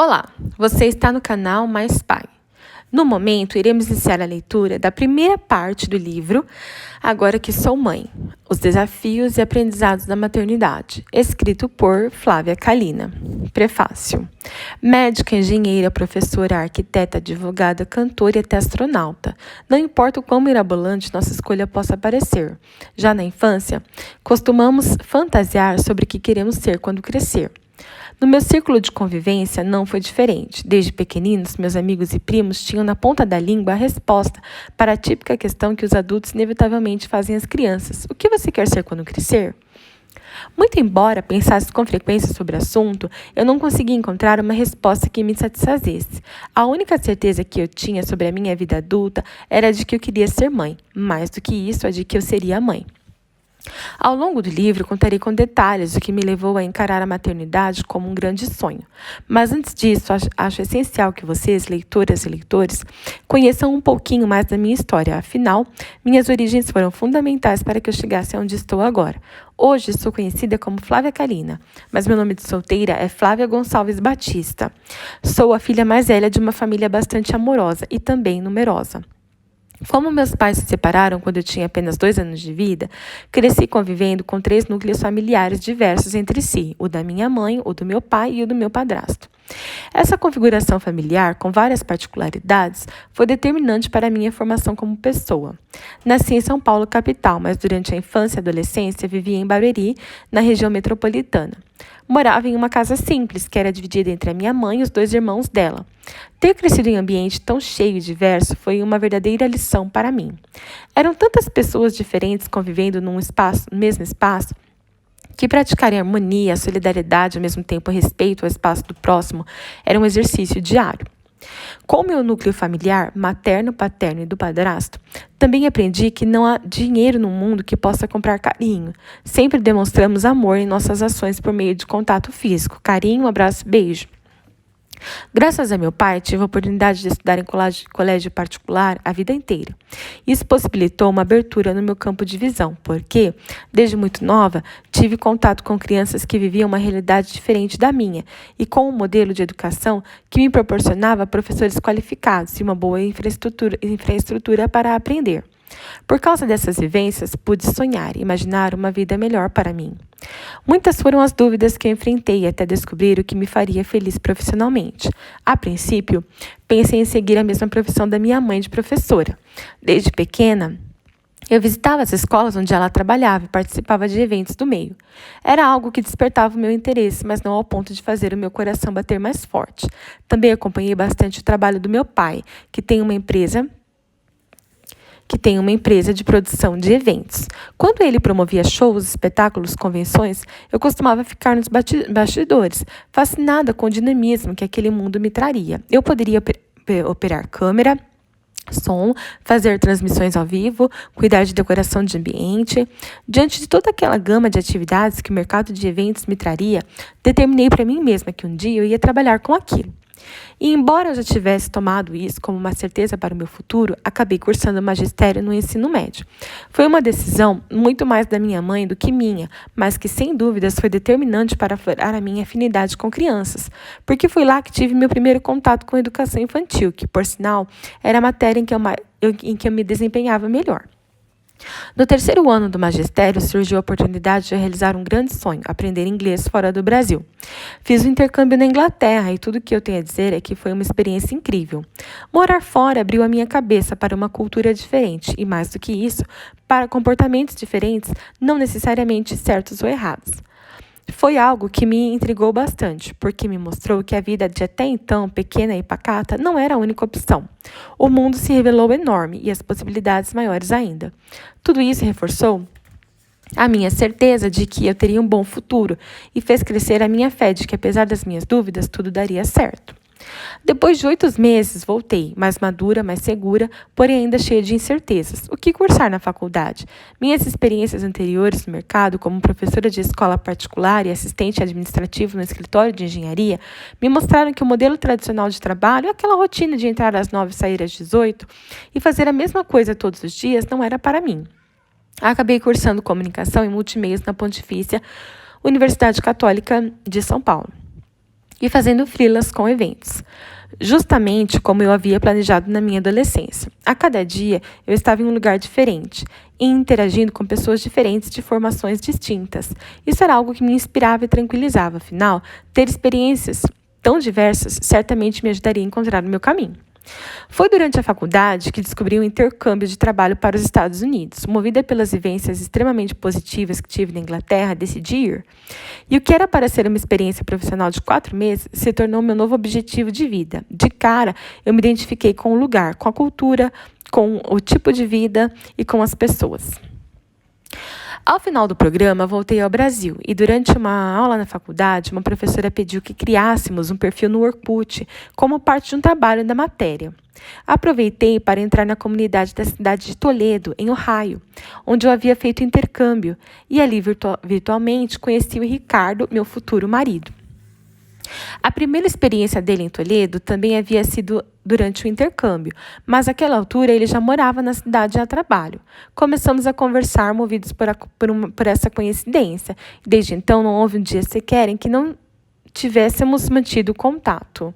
Olá, você está no canal Mais Pai. No momento, iremos iniciar a leitura da primeira parte do livro Agora que Sou Mãe, Os Desafios e Aprendizados da Maternidade, escrito por Flávia Kalina. Prefácio. Médica, engenheira, professora, arquiteta, advogada, cantora e até astronauta. Não importa o quão mirabolante nossa escolha possa parecer. Já na infância, costumamos fantasiar sobre o que queremos ser quando crescer. No meu círculo de convivência não foi diferente. Desde pequeninos, meus amigos e primos tinham na ponta da língua a resposta para a típica questão que os adultos inevitavelmente fazem às crianças: o que você quer ser quando crescer? Muito embora pensasse com frequência sobre o assunto, eu não conseguia encontrar uma resposta que me satisfazesse. A única certeza que eu tinha sobre a minha vida adulta era de que eu queria ser mãe. Mais do que isso, a de que eu seria mãe. Ao longo do livro, contarei com detalhes o que me levou a encarar a maternidade como um grande sonho. Mas antes disso, acho essencial que vocês, leitoras e leitores, conheçam um pouquinho mais da minha história. Afinal, minhas origens foram fundamentais para que eu chegasse onde estou agora. Hoje sou conhecida como Flávia Kalina, mas meu nome de solteira é Flávia Gonçalves Batista. Sou a filha mais velha de uma família bastante amorosa e também numerosa. Como meus pais se separaram quando eu tinha apenas 2 anos de vida, cresci convivendo com 3 núcleos familiares diversos entre si, o da minha mãe, o do meu pai e o do meu padrasto. Essa configuração familiar, com várias particularidades, foi determinante para a minha formação como pessoa. Nasci em São Paulo, capital, mas durante a infância e adolescência vivia em Barueri, na região metropolitana. Morava em uma casa simples, que era dividida entre a minha mãe e os 2 irmãos dela. Ter crescido em um ambiente tão cheio e diverso foi uma verdadeira lição para mim. Eram tantas pessoas diferentes convivendo no mesmo espaço, que praticar harmonia, solidariedade, ao mesmo tempo respeito ao espaço do próximo, era um exercício diário. Com o meu núcleo familiar, materno, paterno e do padrasto, também aprendi que não há dinheiro no mundo que possa comprar carinho. Sempre demonstramos amor em nossas ações por meio de contato físico, carinho, abraço e beijo. Graças a meu pai, tive a oportunidade de estudar em colégio particular a vida inteira. Isso possibilitou uma abertura no meu campo de visão, porque, desde muito nova, tive contato com crianças que viviam uma realidade diferente da minha e com um modelo de educação que me proporcionava professores qualificados e uma boa infraestrutura para aprender. Por causa dessas vivências, pude sonhar e imaginar uma vida melhor para mim. Muitas foram as dúvidas que eu enfrentei até descobrir o que me faria feliz profissionalmente. A princípio, pensei em seguir a mesma profissão da minha mãe de professora. Desde pequena, eu visitava as escolas onde ela trabalhava e participava de eventos do meio. Era algo que despertava o meu interesse, mas não ao ponto de fazer o meu coração bater mais forte. Também acompanhei bastante o trabalho do meu pai, que tem uma empresa de produção de eventos. Quando ele promovia shows, espetáculos, convenções, eu costumava ficar nos bastidores, fascinada com o dinamismo que aquele mundo me traria. Eu poderia operar câmera, som, fazer transmissões ao vivo, cuidar de decoração de ambiente. Diante de toda aquela gama de atividades que o mercado de eventos me traria, determinei para mim mesma que um dia eu ia trabalhar com aquilo. E embora eu já tivesse tomado isso como uma certeza para o meu futuro, acabei cursando magistério no ensino médio. Foi uma decisão muito mais da minha mãe do que minha, mas que sem dúvidas foi determinante para aflorar a minha afinidade com crianças, porque foi lá que tive meu primeiro contato com a educação infantil, que, por sinal, era a matéria em que eu me desempenhava melhor. No 3º ano do magistério, surgiu a oportunidade de realizar um grande sonho, aprender inglês fora do Brasil. Fiz um intercâmbio na Inglaterra e tudo o que eu tenho a dizer é que foi uma experiência incrível. Morar fora abriu a minha cabeça para uma cultura diferente e, mais do que isso, para comportamentos diferentes, não necessariamente certos ou errados. Foi algo que me intrigou bastante, porque me mostrou que a vida de até então pequena e pacata não era a única opção. O mundo se revelou enorme e as possibilidades maiores ainda. Tudo isso reforçou a minha certeza de que eu teria um bom futuro e fez crescer a minha fé de que, apesar das minhas dúvidas, tudo daria certo. Depois de 8 meses, voltei, mais madura, mais segura, porém ainda cheia de incertezas. O que cursar na faculdade? Minhas experiências anteriores no mercado, como professora de escola particular e assistente administrativo no escritório de engenharia, me mostraram que o modelo tradicional de trabalho, aquela rotina de entrar às 9 e sair às 18 e fazer a mesma coisa todos os dias, não era para mim. Acabei cursando comunicação e multimeios na Pontifícia Universidade Católica de São Paulo. e fazendo freelas com eventos, justamente como eu havia planejado na minha adolescência. A cada dia eu estava em um lugar diferente e interagindo com pessoas diferentes de formações distintas. Isso era algo que me inspirava e tranquilizava, afinal, ter experiências tão diversas certamente me ajudaria a encontrar o meu caminho. Foi durante a faculdade que descobri um intercâmbio de trabalho para os Estados Unidos. Movida pelas vivências extremamente positivas que tive na Inglaterra, decidi ir. E o que era para ser uma experiência profissional de 4 meses se tornou meu novo objetivo de vida. De cara, eu me identifiquei com o lugar, com a cultura, com o tipo de vida e com as pessoas. Ao final do programa, voltei ao Brasil e, durante uma aula na faculdade, uma professora pediu que criássemos um perfil no Orkut como parte de um trabalho da matéria. Aproveitei para entrar na comunidade da cidade de Toledo, em Ohio, onde eu havia feito intercâmbio, e ali virtualmente conheci o Ricardo, meu futuro marido. A primeira experiência dele em Toledo também havia sido durante o intercâmbio, mas naquela altura ele já morava na cidade a trabalho. Começamos a conversar movidos por essa coincidência. Desde então não houve um dia sequer em que não tivéssemos mantido contato.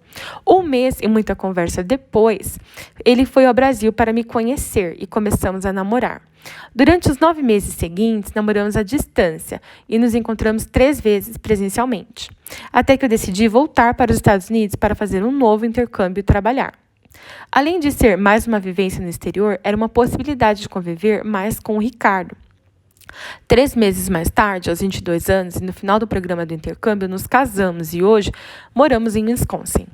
Um mês e muita conversa depois, ele foi ao Brasil para me conhecer e começamos a namorar. Durante os 9 meses seguintes, namoramos à distância e nos encontramos 3 vezes presencialmente, até que eu decidi voltar para os Estados Unidos para fazer um novo intercâmbio e trabalhar. Além de ser mais uma vivência no exterior, era uma possibilidade de conviver mais com o Ricardo. 3 meses mais tarde, aos 22 anos, e no final do programa do intercâmbio, nos casamos e hoje moramos em Wisconsin.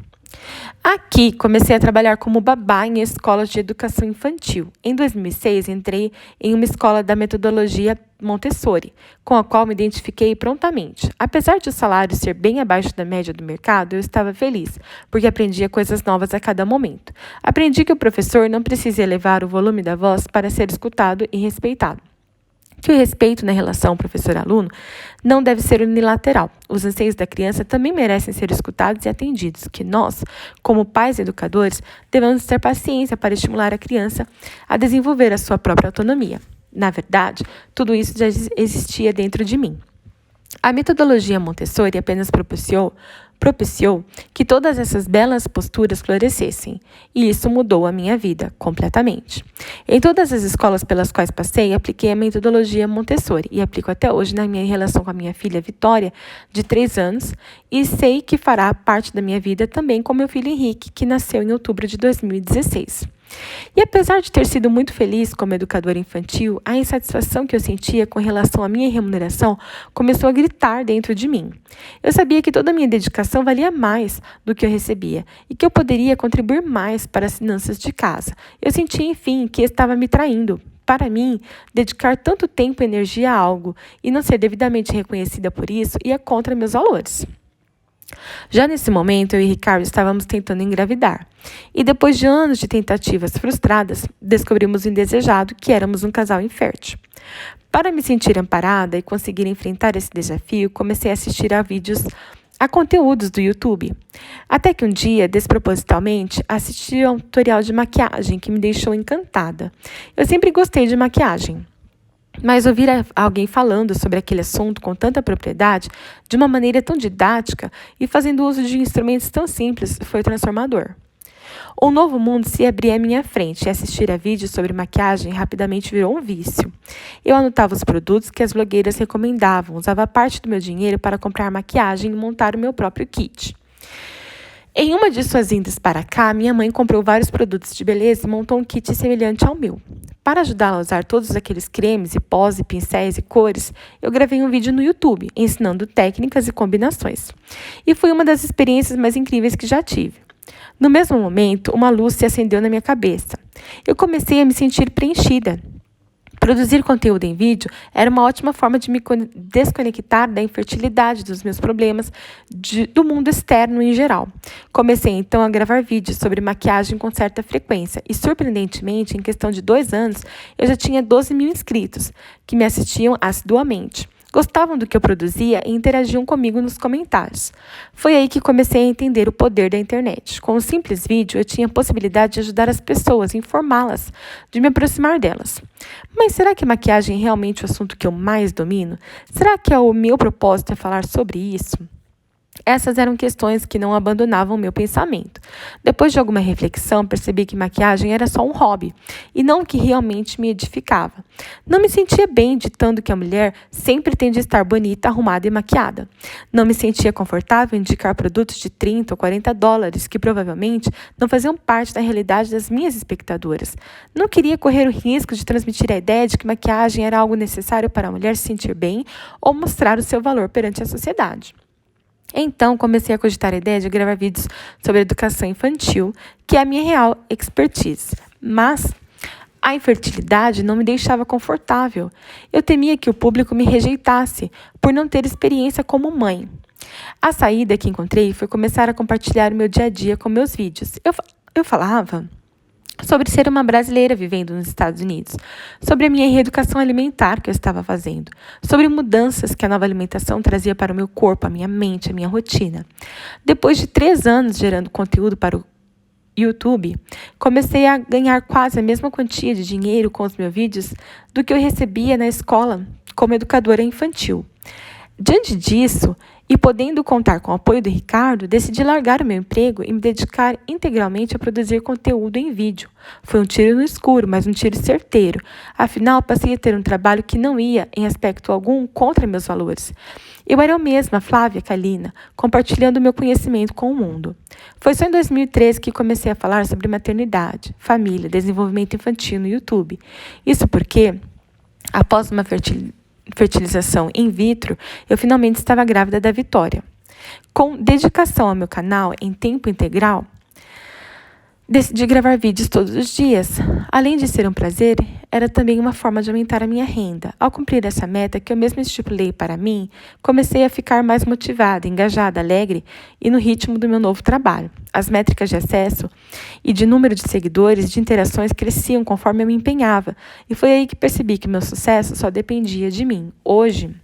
Aqui, comecei a trabalhar como babá em escolas de educação infantil. Em 2006, entrei em uma escola da metodologia Montessori, com a qual me identifiquei prontamente. Apesar de o salário ser bem abaixo da média do mercado, eu estava feliz, porque aprendia coisas novas a cada momento. Aprendi que o professor não precisa elevar o volume da voz para ser escutado e respeitado. Que o respeito na relação professor-aluno não deve ser unilateral. Os anseios da criança também merecem ser escutados e atendidos. Que nós, como pais e educadores, devemos ter paciência para estimular a criança a desenvolver a sua própria autonomia. Na verdade, tudo isso já existia dentro de mim. A metodologia Montessori apenas propiciou que todas essas belas posturas florescessem, e isso mudou a minha vida completamente. Em todas as escolas pelas quais passei, apliquei a metodologia Montessori e aplico até hoje na minha relação com a minha filha Vitória, de 3 anos, e sei que fará parte da minha vida também com meu filho Henrique, que nasceu em outubro de 2016. E apesar de ter sido muito feliz como educadora infantil, a insatisfação que eu sentia com relação à minha remuneração começou a gritar dentro de mim. Eu sabia que toda a minha dedicação valia mais do que eu recebia e que eu poderia contribuir mais para as finanças de casa. Eu sentia, enfim, que estava me traindo. Para mim, dedicar tanto tempo e energia a algo e não ser devidamente reconhecida por isso ia contra meus valores. Já nesse momento, eu e Ricardo estávamos tentando engravidar. E depois de anos de tentativas frustradas, descobrimos o indesejado que éramos um casal infértil. Para me sentir amparada e conseguir enfrentar esse desafio, comecei a assistir a conteúdos do YouTube. Até que um dia, despropositalmente, assisti a um tutorial de maquiagem que me deixou encantada. Eu sempre gostei de maquiagem. Mas ouvir alguém falando sobre aquele assunto com tanta propriedade, de uma maneira tão didática e fazendo uso de instrumentos tão simples, foi transformador. Um novo mundo se abria à minha frente e assistir a vídeos sobre maquiagem rapidamente virou um vício. Eu anotava os produtos que as blogueiras recomendavam, usava parte do meu dinheiro para comprar maquiagem e montar o meu próprio kit. Em uma de suas vindas para cá, minha mãe comprou vários produtos de beleza e montou um kit semelhante ao meu. Para ajudá-la a usar todos aqueles cremes e pós e pincéis e cores, eu gravei um vídeo no YouTube, ensinando técnicas e combinações. E foi uma das experiências mais incríveis que já tive. No mesmo momento, uma luz se acendeu na minha cabeça. Eu comecei a me sentir preenchida. Produzir conteúdo em vídeo era uma ótima forma de me desconectar da infertilidade, dos meus problemas, do mundo externo em geral. Comecei então a gravar vídeos sobre maquiagem com certa frequência e, surpreendentemente, em questão de 2 anos, eu já tinha 12 mil inscritos que me assistiam assiduamente. Gostavam do que eu produzia e interagiam comigo nos comentários. Foi aí que comecei a entender o poder da internet. Com um simples vídeo, eu tinha a possibilidade de ajudar as pessoas, informá-las, de me aproximar delas. Mas será que maquiagem é realmente o assunto que eu mais domino? Será que o meu propósito é falar sobre isso? Essas eram questões que não abandonavam o meu pensamento. Depois de alguma reflexão, percebi que maquiagem era só um hobby e não o que realmente me edificava. Não me sentia bem ditando que a mulher sempre tem de estar bonita, arrumada e maquiada. Não me sentia confortável em indicar produtos de 30 ou 40 dólares que provavelmente não faziam parte da realidade das minhas espectadoras. Não queria correr o risco de transmitir a ideia de que maquiagem era algo necessário para a mulher se sentir bem ou mostrar o seu valor perante a sociedade. Então, comecei a cogitar a ideia de gravar vídeos sobre educação infantil, que é a minha real expertise. Mas a infertilidade não me deixava confortável. Eu temia que o público me rejeitasse por não ter experiência como mãe. A saída que encontrei foi começar a compartilhar o meu dia a dia com meus vídeos. Eu falava sobre ser uma brasileira vivendo nos Estados Unidos, sobre a minha reeducação alimentar que eu estava fazendo, sobre mudanças que a nova alimentação trazia para o meu corpo, a minha mente, a minha rotina. Depois de 3 anos gerando conteúdo para o YouTube, comecei a ganhar quase a mesma quantia de dinheiro com os meus vídeos do que eu recebia na escola como educadora infantil. Diante disso, e podendo contar com o apoio do Ricardo, decidi largar o meu emprego e me dedicar integralmente a produzir conteúdo em vídeo. Foi um tiro no escuro, mas um tiro certeiro. Afinal, passei a ter um trabalho que não ia, em aspecto algum, contra meus valores. Eu era eu mesma, Flávia Kalina, compartilhando meu conhecimento com o mundo. Foi só em 2013 que comecei a falar sobre maternidade, família, desenvolvimento infantil no YouTube. Isso porque, após uma fertilização in vitro, eu finalmente estava grávida da Vitória. Com dedicação ao meu canal em tempo integral, decidi gravar vídeos todos os dias. Além de ser um prazer, era também uma forma de aumentar a minha renda. Ao cumprir essa meta que eu mesma estipulei para mim, comecei a ficar mais motivada, engajada, alegre e no ritmo do meu novo trabalho. As métricas de acesso e de número de seguidores, de interações cresciam conforme eu me empenhava, e foi aí que percebi que meu sucesso só dependia de mim. Hoje,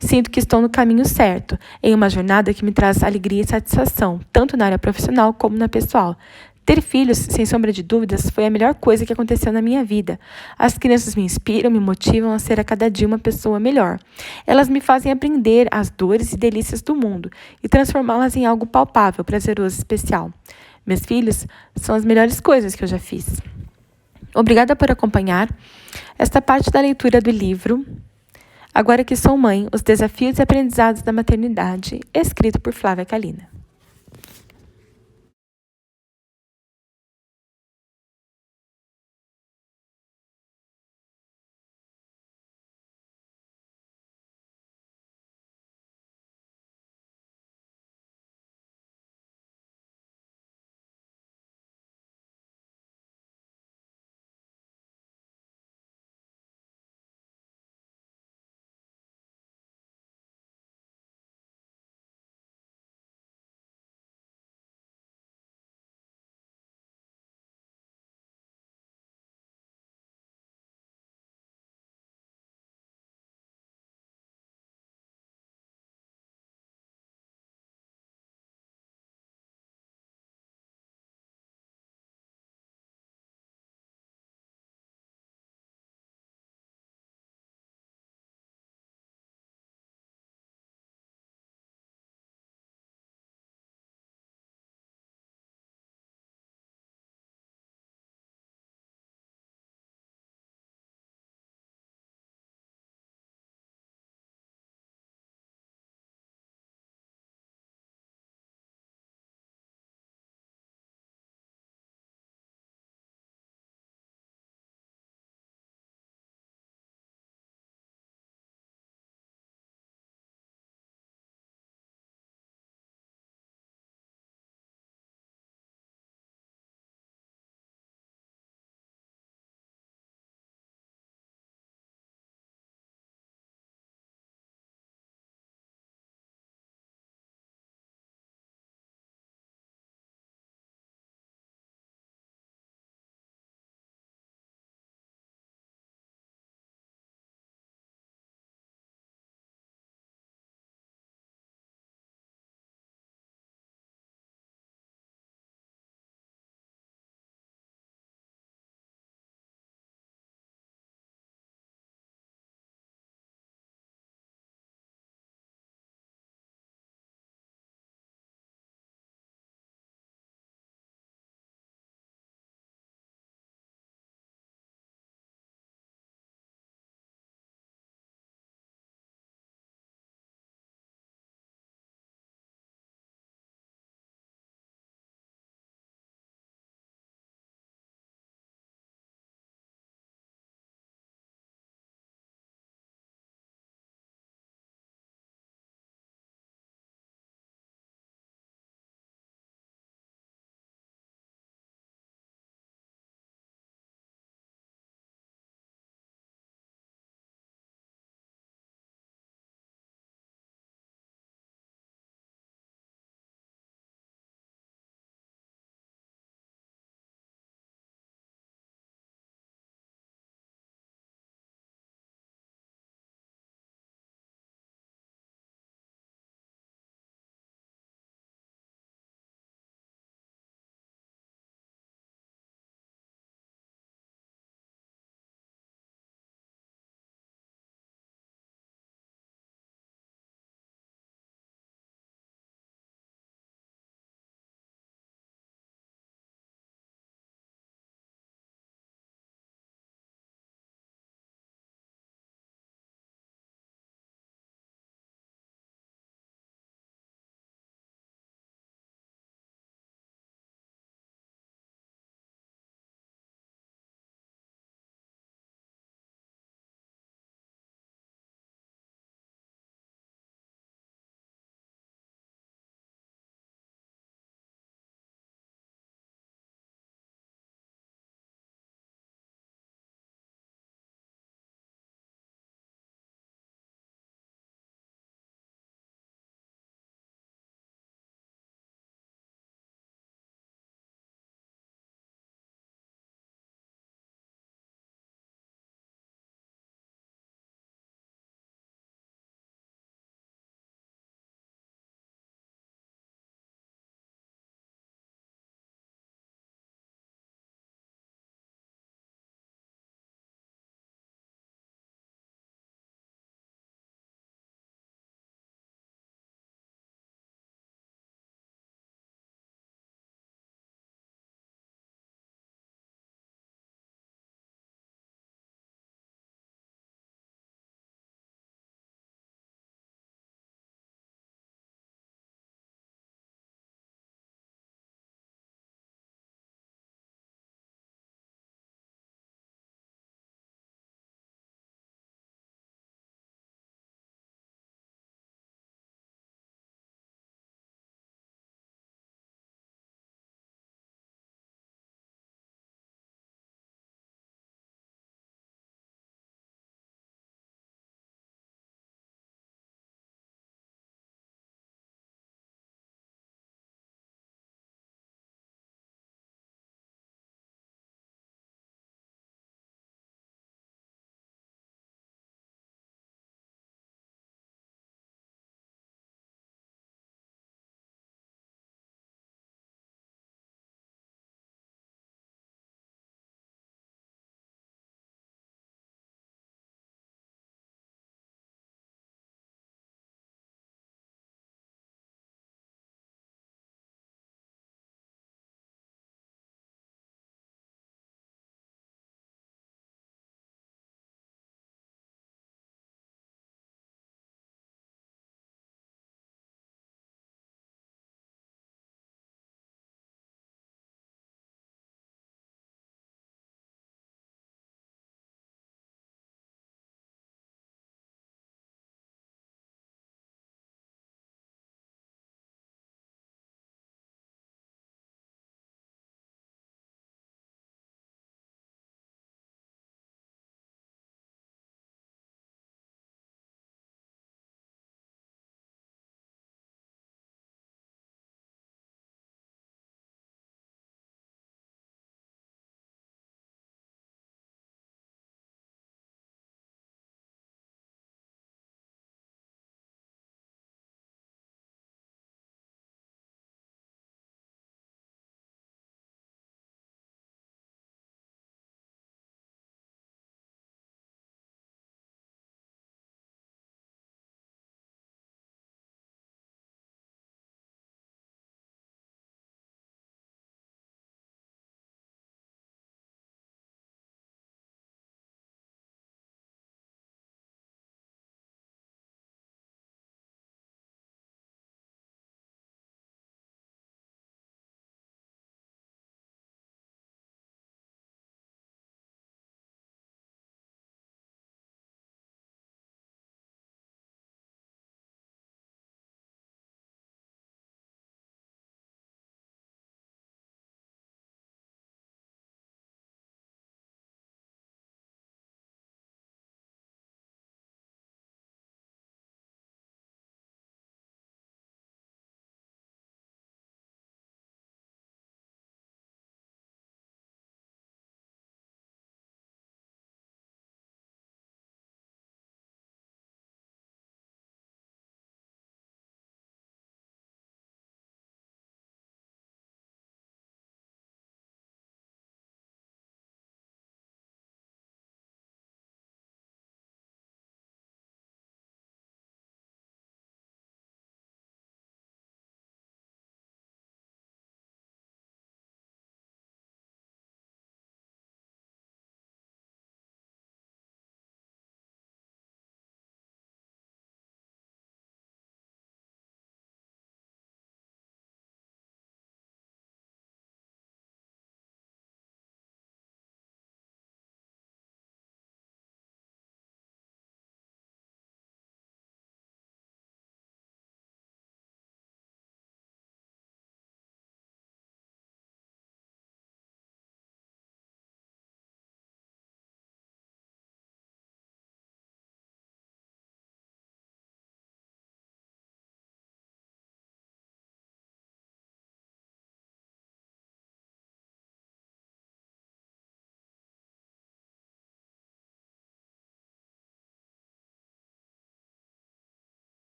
sinto que estou no caminho certo, em uma jornada que me traz alegria e satisfação, tanto na área profissional como na pessoal. Ter filhos, sem sombra de dúvidas, foi a melhor coisa que aconteceu na minha vida. As crianças me inspiram, me motivam a ser a cada dia uma pessoa melhor. Elas me fazem aprender as dores e delícias do mundo e transformá-las em algo palpável, prazeroso e especial. Meus filhos são as melhores coisas que eu já fiz. Obrigada por acompanhar esta parte da leitura do livro Agora que Sou Mãe, os Desafios e Aprendizados da Maternidade, escrito por Flávia Kalina.